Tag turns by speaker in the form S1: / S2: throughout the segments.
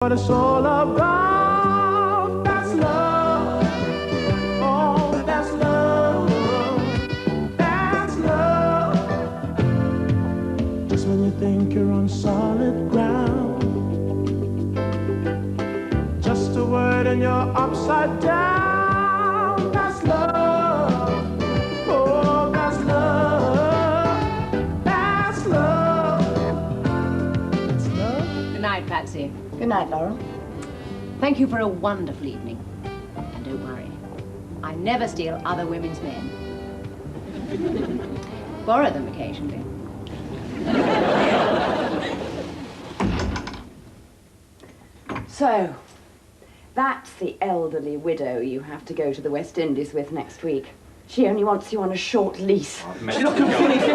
S1: What it's all about, that's love. Oh, that's love. That's love. Just when you think you're on solid ground, just a word and you're upside down. That's love. Oh, that's love. That's love. That's love.
S2: Good night, Patsy.
S3: Good night, Laurel.
S2: Thank you for a wonderful evening. And don't worry, I never steal other women's men. Borrow them occasionally.
S3: So, that's the elderly widow you have to go to the West Indies with next week. She only wants you on a short lease.
S4: She's not completely fit.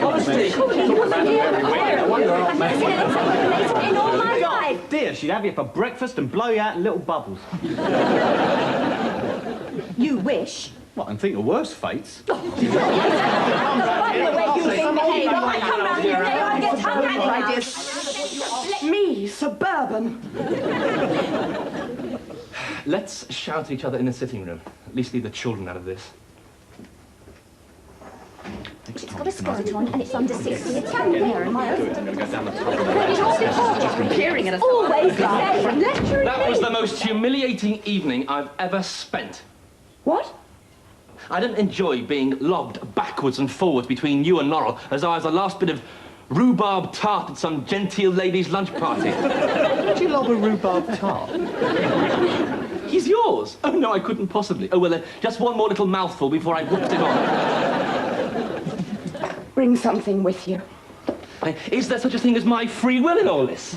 S4: Honestly.
S3: In all my life.
S4: Dear, she'd have you for breakfast and blow you out in little bubbles.
S3: You wish.
S4: What, and think of worse fates?
S3: The way you've been behaving. I come round here and I get hungry. Me, suburban.
S5: Let's shout at each other in the sitting room. At least leave the children out of this.
S6: It's got a skirt on and it's under 60. It's standing there in my own. Always the same.
S5: That was the most humiliating evening I've ever spent.
S3: What?
S5: I didn't enjoy being lobbed backwards and forwards between you and Laurel as I was the last bit of rhubarb tart at some genteel lady's lunch party.
S4: Did you lob a rhubarb tart?
S5: He's yours. Oh, no, I couldn't possibly. Oh, well, just one more little mouthful before I whipped it on.
S3: Bring something with you.
S5: Is there such a thing as my free will in all this?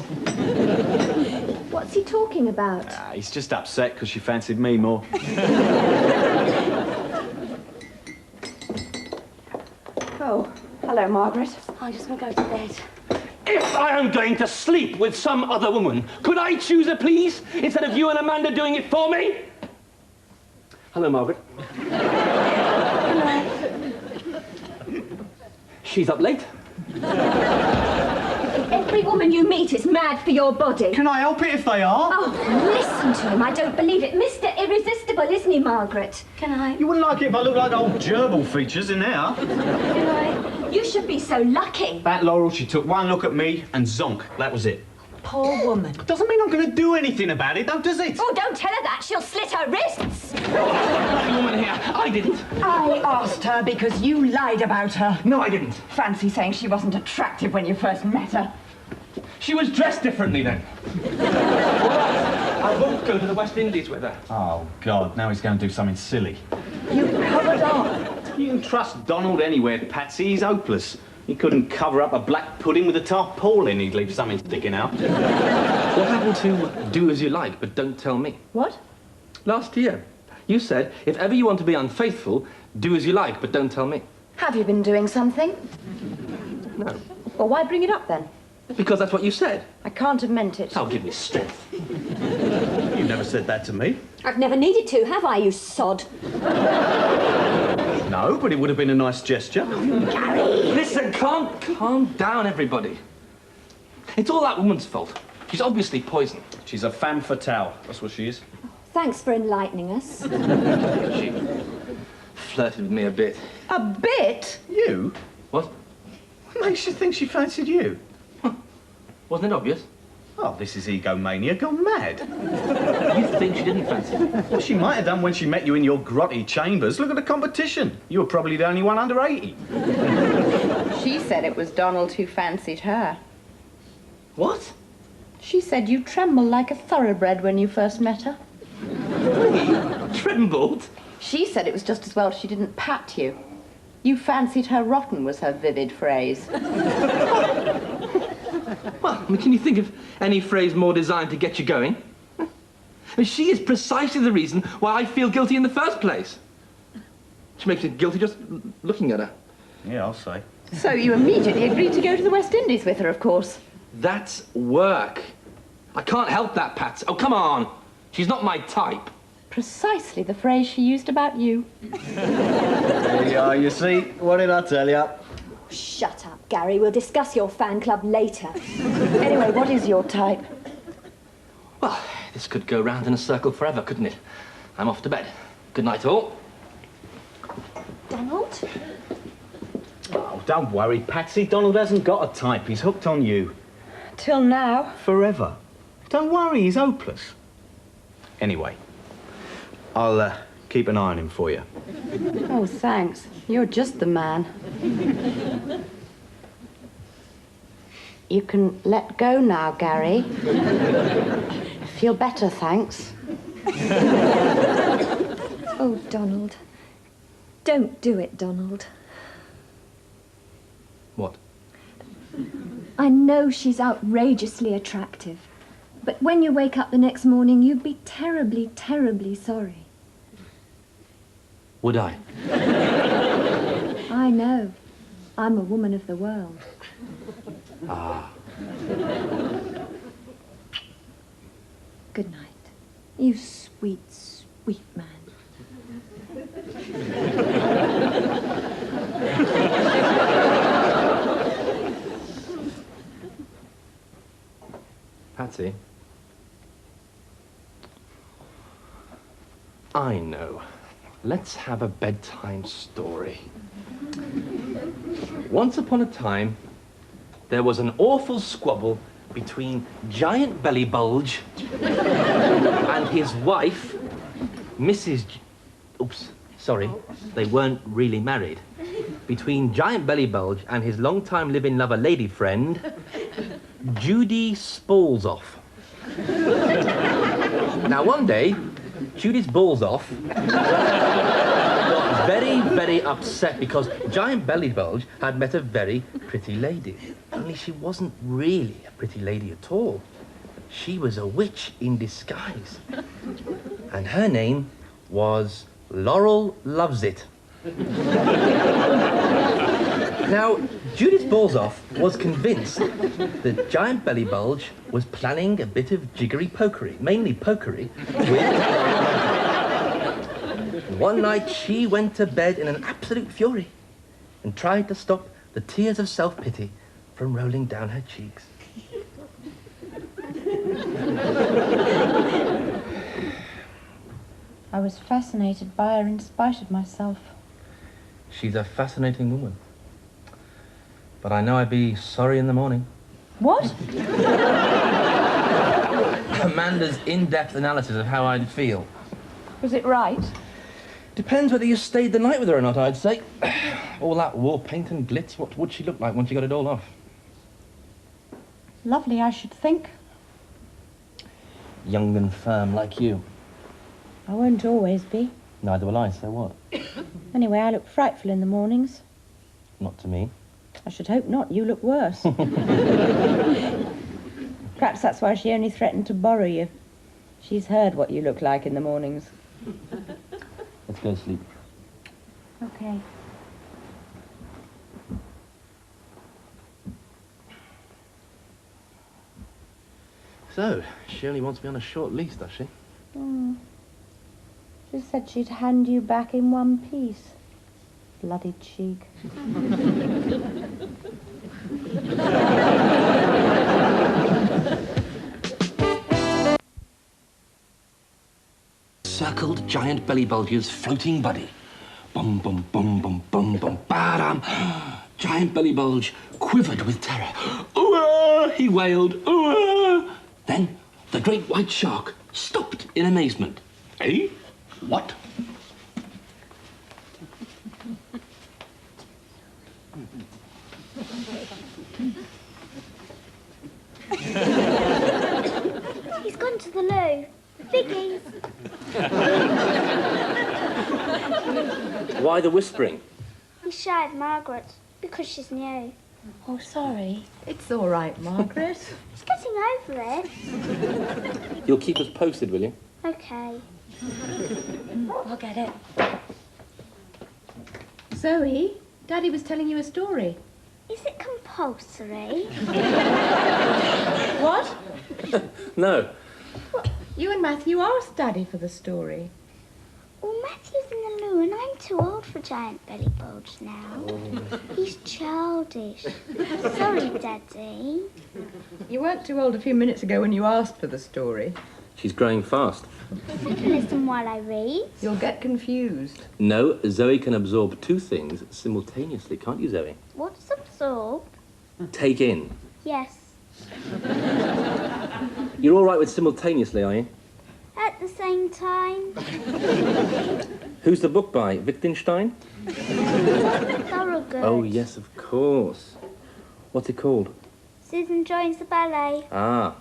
S6: What's he talking about?
S4: He's just upset because she fancied me more.
S3: Oh, hello, Margaret.
S6: I just want to go to bed.
S5: If I am going to sleep with some other woman, could I choose her, please, instead of you and Amanda doing it for me? Hello, Margaret.
S3: Hello.
S5: She's up late.
S6: Every woman you meet is mad for your body.
S4: Can I help it if they are?
S6: Oh, listen to him. I don't believe it. Mr. Irresistible, isn't he, Margaret? Can I?
S4: You wouldn't like it if I looked like old gerbil features in there.
S6: Can I? You should be so lucky.
S4: That Laurel, she took one look at me and zonk. That was it.
S6: Poor woman.
S4: Doesn't mean I'm going to do anything about it, though, does it?
S6: Oh, don't tell her that. She'll slit her wrists.
S5: Bloody woman here. I didn't.
S3: I asked her because you lied about her.
S5: No, I didn't.
S3: Fancy saying she wasn't attractive when you first met her.
S5: She was dressed differently then. I won't go to the West Indies with her.
S4: Oh, God, now he's going to do something silly.
S3: You covered up.
S4: You can trust Donald anywhere, Patsy. He's hopeless. He couldn't cover up a black pudding with a tarpaulin. He'd leave something sticking out.
S5: What happened to do as you like, but don't tell me?
S3: What?
S5: Last year, you said, if ever you want to be unfaithful, do as you like, but don't tell me.
S3: Have you been doing something?
S5: No.
S3: Well, why bring it up then?
S5: Because that's what you said.
S3: I can't have meant it.
S5: Oh, give me strength.
S4: You never said that to me.
S6: I've never needed to, have I, you sod?
S4: No, but it would have been a nice gesture.
S6: Gary!
S5: Listen, calm down, everybody. It's all that woman's fault. She's obviously poisoned.
S4: She's a femme fatale. That's what she is.
S6: Thanks for enlightening us.
S5: She flirted with me a bit.
S3: A bit?
S4: You?
S5: What?
S4: What makes you think she fancied you?
S5: Wasn't it obvious?
S4: Oh, this is egomania gone mad.
S5: You think she didn't fancy me?
S4: Well, she might have done when she met you in your grotty chambers. Look at the competition. You were probably the only one under 80.
S3: She said it was Donald who fancied her.
S5: What?
S3: She said you trembled like a thoroughbred when you first met her.
S5: Me? Trembled?
S3: She said it was just as well she didn't pat you. You fancied her rotten was her vivid phrase.
S5: Well, I mean, can you think of any phrase more designed to get you going? I mean, she is precisely the reason why I feel guilty in the first place. She makes me guilty just looking at her.
S4: Yeah, I'll say.
S3: So you immediately agreed to go to the West Indies with her, of course.
S5: That's work. I can't help that, Patsy. Oh, come on. She's not my type.
S3: Precisely the phrase she used about you.
S4: There you are, you see. What did I tell you?
S6: Shut up, Gary. We'll discuss your fan club later.
S3: Anyway, what is your type?
S5: Well, this could go round in a circle forever, couldn't it? I'm off to bed. Good night, all.
S6: Donald?
S4: Oh, don't worry, Patsy. Donald hasn't got a type. He's hooked on you.
S3: Till now.
S4: Forever. Don't worry, he's hopeless. Anyway, I'll keep an eye on him for you.
S3: Oh, thanks. You're just the man. You can let go now, Gary. Feel better, thanks.
S6: Oh, Donald. Don't do it, Donald.
S5: What?
S6: I know she's outrageously attractive, but when you wake up the next morning, you'd be terribly, terribly sorry.
S5: Would I?
S6: I know. I'm a woman of the world.
S5: Ah.
S6: Good night. You sweet, sweet man.
S5: Patsy? I know. Let's have a bedtime story. Once upon a time, there was an awful squabble between Giant Belly Bulge and his wife, Mrs. Oops, sorry, they weren't really married. Between Giant Belly Bulge and his long-time living lover lady friend, Judy Spallsoff. Now, one day, Judy Spallsoff got very, very upset because Giant Belly Bulge had met a very pretty lady. Only she wasn't really a pretty lady at all. She was a witch in disguise. And her name was Laurel Loves It. Now, Judith Spallsoff was convinced that Giant Belly Bulge was planning a bit of jiggery-pokery, mainly pokery, with... One night, she went to bed in an absolute fury and tried to stop the tears of self-pity from rolling down her cheeks.
S7: I was fascinated by her in spite of myself.
S5: She's a fascinating woman. But I know I'd be sorry in the morning.
S7: What?
S5: Amanda's in-depth analysis of how I'd feel.
S7: Was it right?
S5: Depends whether you stayed the night with her or not, I'd say. All that war paint and glitz, what would she look like once she got it all off?
S7: Lovely, I should think.
S5: Young and firm like you.
S7: I won't always be.
S5: Neither will I, so what?
S7: Anyway, I look frightful in the mornings.
S5: Not to me.
S7: I should hope not. You look worse. Perhaps that's why she only threatened to borrow you. She's heard what you look like in the mornings.
S5: Let's go to sleep.
S7: Okay.
S5: So, she only wants me on a short lease, does she?
S7: Hmm. She said she'd hand you back in one piece. Bloody cheek.
S5: Circled Giant Belly Bulge's floating body. Bum, bum, bum, bum, bum, bum, ba-dum. Giant Belly Bulge quivered with terror. Ooh, he wailed. Ooh. Then the great white shark stopped in amazement. Eh? What?
S8: He's gone to the loo. Biggies.
S5: Why the whispering?
S8: He's shy of Margaret because she's new.
S7: Oh, sorry. It's all right, Margaret.
S8: He's getting over it.
S5: You'll keep us posted, will you?
S8: Okay.
S7: I'll get it. Zoe, Daddy was telling you a story.
S8: Is it compulsory?
S7: What?
S5: No.
S7: You and Matthew asked Daddy for the story.
S8: Well, Matthew's in the loo and I'm too old for giant belly bulge now. He's childish. Sorry, Daddy.
S3: You weren't too old a few minutes ago when you asked for the story.
S5: She's growing fast.
S8: I can listen while I read.
S3: You'll get confused.
S5: No, Zoe can absorb two things simultaneously, can't you, Zoe?
S8: What's absorb?
S5: Take in.
S8: Yes.
S5: You're all right with simultaneously, are you?
S8: At the same time.
S5: Who's the book by? Wittgenstein?
S8: Thorogood.
S5: Oh, yes, of course. What's it called?
S8: Susan joins the ballet.
S5: Ah.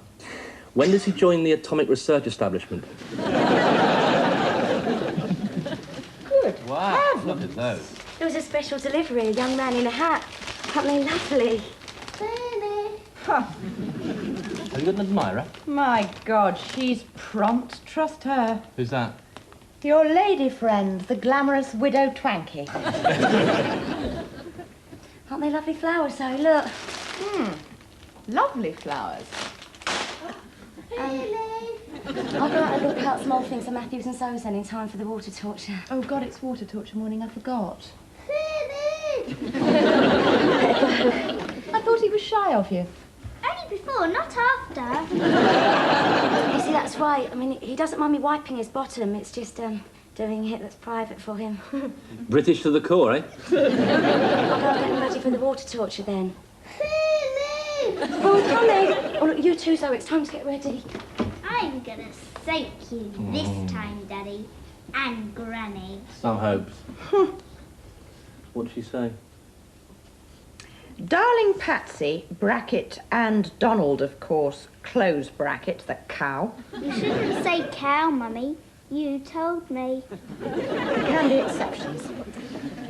S5: When does he join the atomic research establishment?
S3: Good.
S5: Wow, look at those.
S9: There was a special delivery, a young man in a hat. Aren't they lovely?
S3: Huh.
S5: Have you got an admirer?
S3: My God, she's prompt. Trust her.
S5: Who's that?
S7: Your lady friend, the glamorous widow Twanky.
S9: Aren't they lovely flowers, Zoe? Look.
S7: Lovely flowers.
S9: I'll go out and look out small things for Matthews and Susan in time for the water torture.
S7: Oh, God, it's water torture morning. I forgot. I thought he was shy of you.
S8: Only before, not after.
S9: You see, that's right. I mean, he doesn't mind me wiping his bottom. It's just, doing it that's private for him.
S5: British to the core, eh?
S9: I'll go and get him ready for the water torture then. Oh, coming. Oh, look, you too, Zoe. It's time to get ready.
S8: I'm gonna soak you this time, Daddy. And Granny.
S5: Some hopes. What'd she say?
S7: Darling Patsy, bracket, and Donald, of course, close bracket, the cow.
S8: You shouldn't say cow, Mummy. You told me.
S7: There can be exceptions.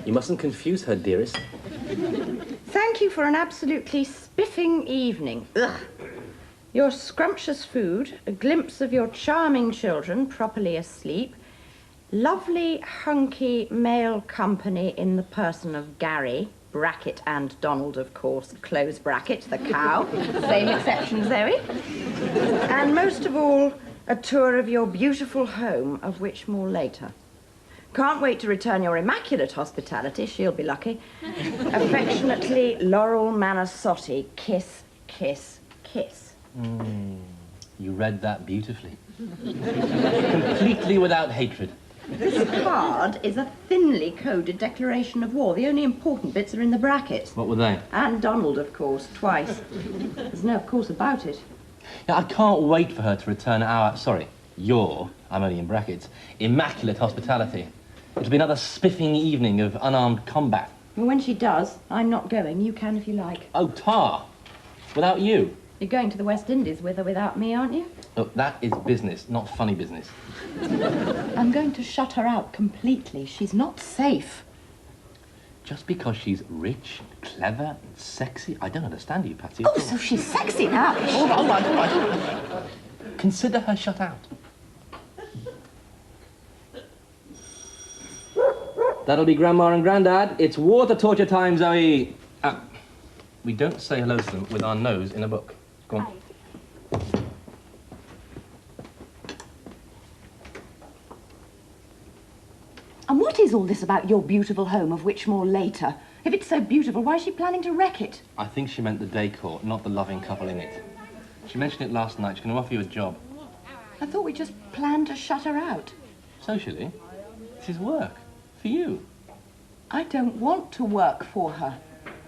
S5: You mustn't confuse her, dearest.
S7: Thank you for an absolutely spiffing evening. Ugh. Your scrumptious food, a glimpse of your charming children properly asleep, lovely, hunky male company in the person of Gary, bracket, and Donald, of course, close bracket, the cow. Same exception, Zoe. And most of all, a tour of your beautiful home, of which more later. Can't wait to return your immaculate hospitality. She'll be lucky. Affectionately, Laurel Manasotti. Kiss, kiss, kiss.
S5: You read that beautifully. Completely without hatred.
S7: This card is a thinly coded declaration of war. The only important bits are in the bracket.
S5: What were they?
S7: And Donald, of course, twice. There's no of course about it.
S5: Yeah, I can't wait for her to return your, I'm only in brackets, immaculate hospitality. It'll be another spiffing evening of unarmed combat.
S7: Well, when she does, I'm not going. You can if you like.
S5: Oh, tar! Without you.
S7: You're going to the West Indies with or without me, aren't you?
S5: Look, that is business, not funny business.
S7: I'm going to shut her out completely. She's not safe.
S5: Just because she's rich, clever, and sexy, I don't understand you, Patsy.
S7: Oh, so she's sexy now.
S5: All right. Consider her shut out. That'll be Grandma and Grandad. It's water torture time, Zoe. We don't say hello to them with our nose in a book. Go on.
S3: And what is all this about your beautiful home, of which more later? If it's so beautiful, why is she planning to wreck it?
S5: I think she meant the decor, not the loving couple in it. She mentioned it last night. She's going to offer you a job.
S3: I thought we just planned to shut her out.
S5: Socially, this is work. For you.
S3: I don't want to work for her,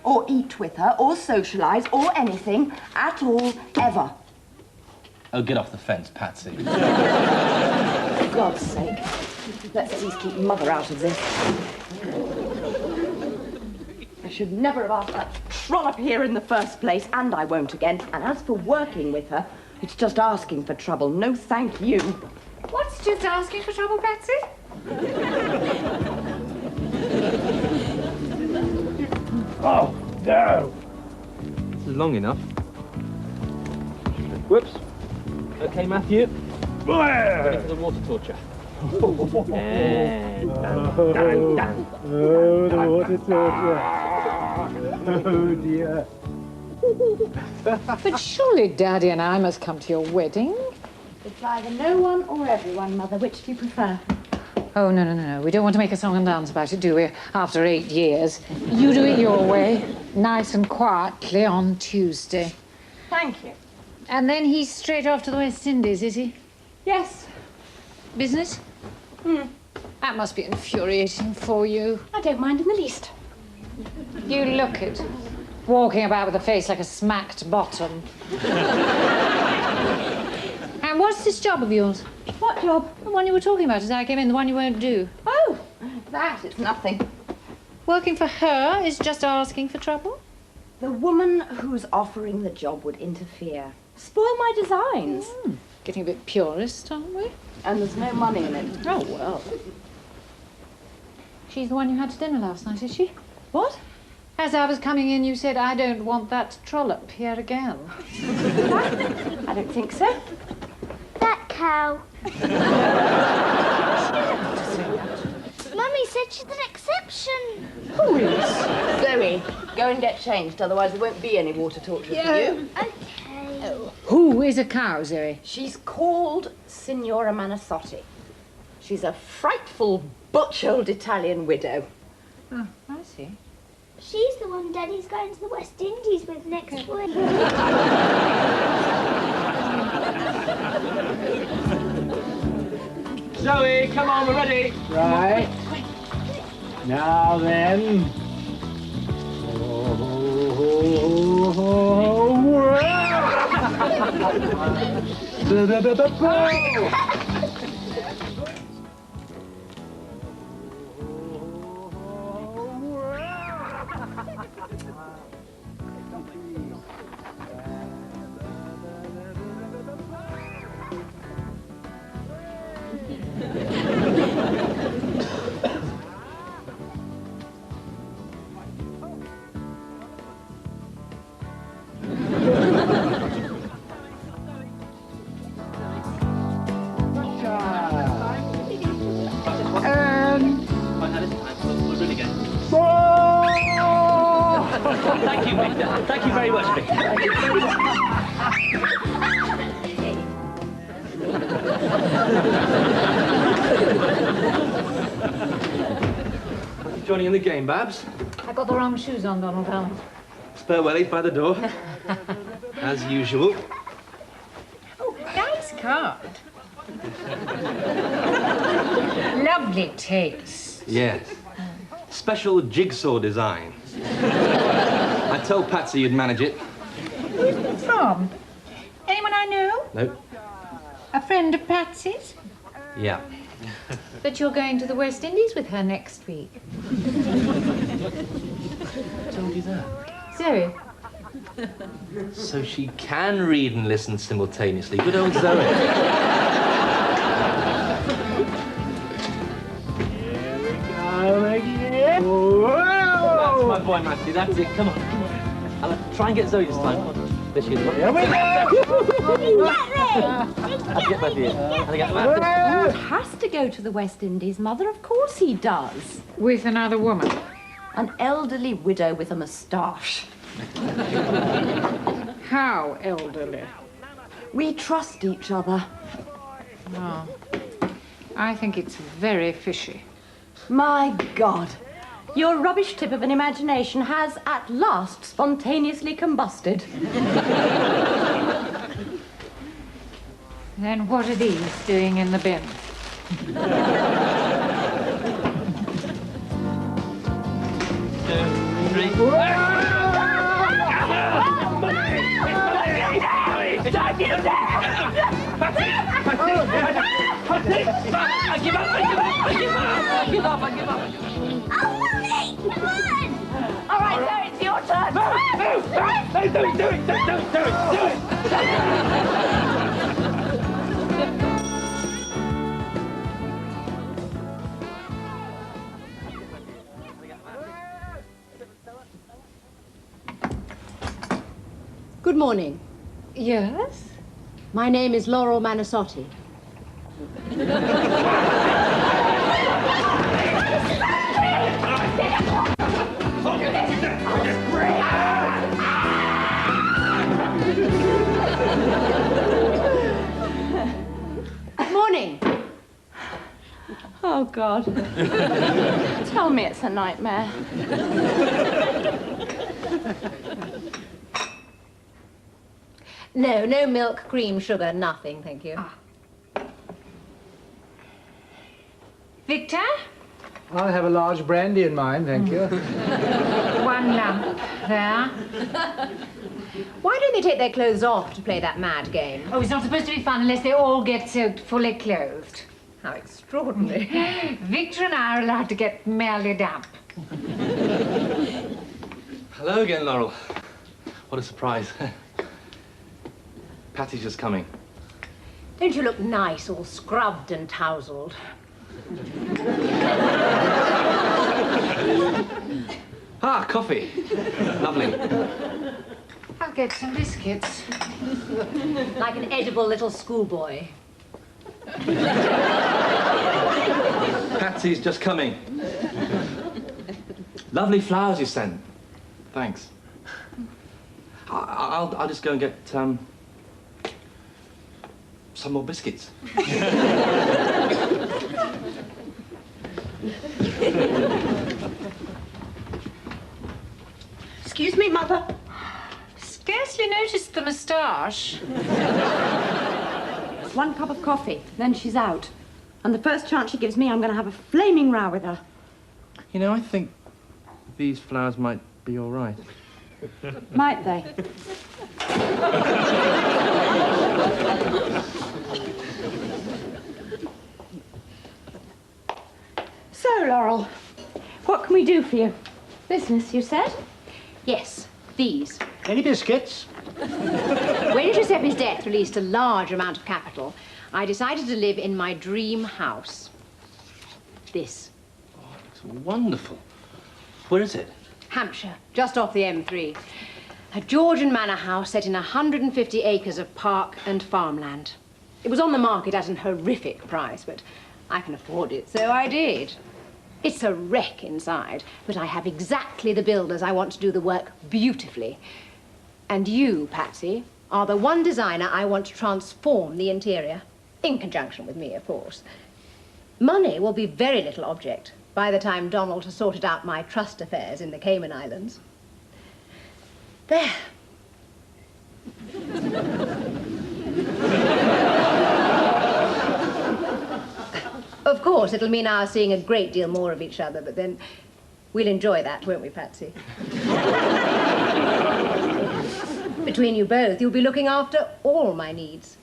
S3: or eat with her, or socialise, or anything at all, ever.
S5: Oh, get off the fence, Patsy.
S3: For God's sake, let's at least keep Mother out of this. I should never have asked that trollop here in the first place, and I won't again. And as for working with her, it's just asking for trouble. No, thank you.
S2: What's just asking for trouble, Patsy?
S1: Oh, no.
S5: This is long enough. Whoops. Okay, Matthew. Ready for the water torture. And
S1: Oh, the water torture. Oh, dear.
S10: But surely Daddy and I must come to your wedding.
S3: It's either no one or everyone, Mother. Which do you prefer?
S10: Oh, no, no, no, no. We don't want to make a song and dance about it, do we? After 8 years. You do it your way, nice and quietly on Tuesday.
S7: Thank you.
S10: And then he's straight off to the West Indies, is he?
S7: Yes.
S10: Business? That must be infuriating for you.
S7: I don't mind in the least.
S10: You look it. Walking about with a face like a smacked bottom. And what's this job of yours?
S7: What job?
S10: The one you were talking about as I came in, the one you won't do.
S7: Oh, that is nothing.
S10: Working for her is just asking for trouble?
S3: The woman who's offering the job would interfere. Spoil my designs.
S10: Getting a bit purist, aren't we?
S3: And there's no money in it.
S10: Oh, well. She's the one you had to dinner last night, is she?
S3: What?
S10: As I was coming in, you said, I don't want that trollop here again.
S3: I don't think so.
S8: That cow. Mummy said she's an exception.
S3: Who is? Zoe, go and get changed, otherwise there won't be any water torture for you.
S8: Okay.
S10: Who is a cow, Zoe?
S3: She's called Signora Manasotti. She's a frightful, butch old Italian widow.
S10: Oh, I see.
S8: She's the one Daddy's going to the West Indies with next week.
S5: Zoe, come on, we're ready.
S1: Right. Now then.
S5: Thank you, Victor. Thank you very much, Victor. Joining in the game, Babs?
S10: I got the wrong shoes on, Donald Allen.
S5: Spare wellies by the door. As usual.
S10: Oh, nice card. Lovely taste.
S5: Yes. Special jigsaw design. I told Patsy you'd manage it.
S10: Who's it from? Anyone I know?
S5: Nope.
S10: A friend of Patsy's?
S5: Yeah.
S10: But you're going to the West Indies with her next week.
S5: I told you that.
S10: Zoe.
S5: So she can read and listen simultaneously. Good old Zoe.
S1: Here we go again. Whoa!
S5: That's my boy, Matthew. That's it. Come on, come on. I'll try and get Zoe this time. Come on. There she is.
S1: Here we go!
S5: I'll get Matthew. I'll get
S3: Who has to go to the West Indies, Mother? Of course he does.
S10: With another woman.
S3: An elderly widow with a moustache.
S10: How elderly?
S3: We trust each other.
S10: Oh. I think it's very fishy.
S3: My God. Your rubbish tip of an imagination has at last spontaneously combusted.
S10: Then what are these doing in the bin?
S5: 2, 3. I give up.
S8: Oh, Mummy, come on!
S3: All right, Zoe, it's your turn.
S5: Do it.
S2: Good morning.
S10: Yes?
S2: My name is Laurel Manasotti. Good morning.
S7: Oh, God. Tell me it's a nightmare.
S2: No, no milk, cream, sugar, nothing, thank you.
S10: Victor?
S1: I'll have a large brandy in mine, thank you.
S10: One lump. There.
S2: Why don't they take their clothes off to play that mad game?
S10: Oh, it's not supposed to be fun unless they all get so fully clothed.
S2: How extraordinary.
S10: Victor and I are allowed to get merely damp.
S5: Hello again, Laurel. What a surprise. Patty's just coming.
S2: Don't you look nice, all scrubbed and tousled?
S5: Ah, coffee. Lovely.
S10: I'll get some biscuits.
S2: Like an edible little schoolboy.
S5: Patsy's just coming. Lovely flowers you sent. Thanks. I'll just go and get some more biscuits.
S7: Excuse me, Mother.
S10: Scarcely noticed the moustache.
S7: One cup of coffee, then she's out. And the first chance she gives me, I'm going to have a flaming row with her.
S5: You know, I think these flowers might be all right.
S7: Might they? So, Laurel, what can we do for you? Business, you said?
S2: Yes, these.
S1: Any biscuits?
S2: When Giuseppe's death released a large amount of capital, I decided to live in my dream house. This.
S5: Oh, it's wonderful. Where is it?
S2: Hampshire, just off the M3. A Georgian manor house set in 150 acres of park and farmland. It was on the market at an horrific price, but I can afford it, so I did. It's a wreck inside, but I have exactly the builders I want to do the work beautifully. And you, Patsy, are the one designer I want to transform the interior, in conjunction with me, of course. Money will be very little object by the time Donald has sorted out my trust affairs in the Cayman Islands. There. Of course, it'll mean our seeing a great deal more of each other, but then we'll enjoy that, won't we, Patsy? Between you both, you'll be looking after all my needs.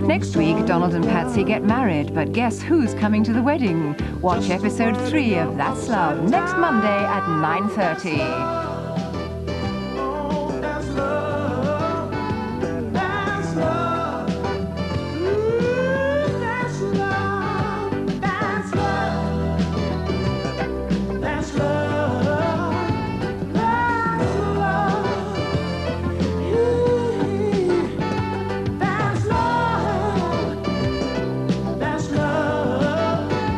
S11: Next week, Donald and Patsy get married, but guess who's coming to the wedding? Watch episode 3 of That's Love next Monday at 9:30.